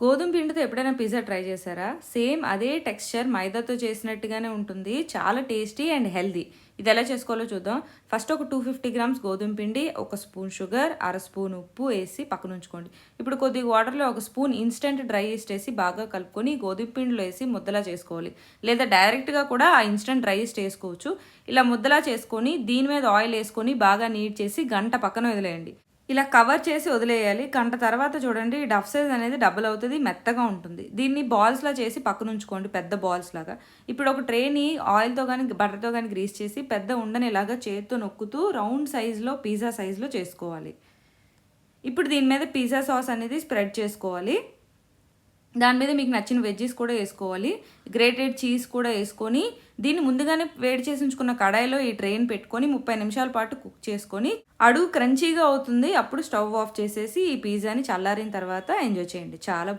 గోధుమ పిండితో ఎప్పుడైనా పిజ్జా ట్రై చేశారా? సేమ్ అదే టెక్స్చర్ మైదాతో చేసినట్టుగానే ఉంటుంది. చాలా టేస్టీ అండ్ హెల్తీ. ఇది ఎలా చేసుకోవాలో చూద్దాం. ఫస్ట్ ఒక 250 గ్రామ్స్ గోధుమ పిండి, ఒక స్పూన్ షుగర్, అర స్పూన్ ఉప్పు వేసి పక్కన ఉంచుకోండి. ఇప్పుడు కొద్దిగా వాటర్లో ఒక స్పూన్ ఇన్స్టెంట్ డ్రై ఈస్ట్ వేసి బాగా కలుపుకొని గోధుమ పిండిలో వేసి ముద్దలా చేసుకోవాలి. లేదా డైరెక్ట్గా కూడా ఆ ఇన్స్టెంట్ డ్రై ఈస్ట్ వేసుకోవచ్చు. ఇలా ముద్దలా చేసుకొని దీని మీద ఆయిల్ వేసుకొని బాగా నీట్ చేసి గంట పక్కన వదిలేయండి. ఇలా కవర్ చేసి వదిలేయాలి. గంట తర్వాత చూడండి డఫ్ సైజ్ అనేది డబుల్ అవుతుంది, మెత్తగా ఉంటుంది. దీన్ని బాల్స్లా చేసి పక్కన ఉంచుకోండి, పెద్ద బాల్స్ లాగా. ఇప్పుడు ఒక ట్రేని ఆయిల్తో కానీ బటర్తో కానీ గ్రీస్ చేసి పెద్ద ఉండని ఇలాగా చేతితో నొక్కుతూ రౌండ్ సైజులో పిజ్జా సైజులో చేసుకోవాలి. ఇప్పుడు దీని మీద పిజ్జా సాస్ అనేది స్ప్రెడ్ చేసుకోవాలి. దాని మీద మీకు నచ్చిన వెజ్జెస్ కూడా వేసుకోవాలి. గ్రేటెడ్ చీజ్ కూడా వేసుకొని దీన్ని ముందుగానే వేడి చేసి ఉంచుకున్న కడాయిలో ఈ ట్రైన్ పెట్టుకొని 30 నిమిషాల పాటు కుక్ చేసుకొని అడుగు క్రంచీగా అవుతుంది. అప్పుడు స్టవ్ ఆఫ్ చేసేసి ఈ పిజ్జాని చల్లారిన తర్వాత ఎంజాయ్ చేయండి. చాలా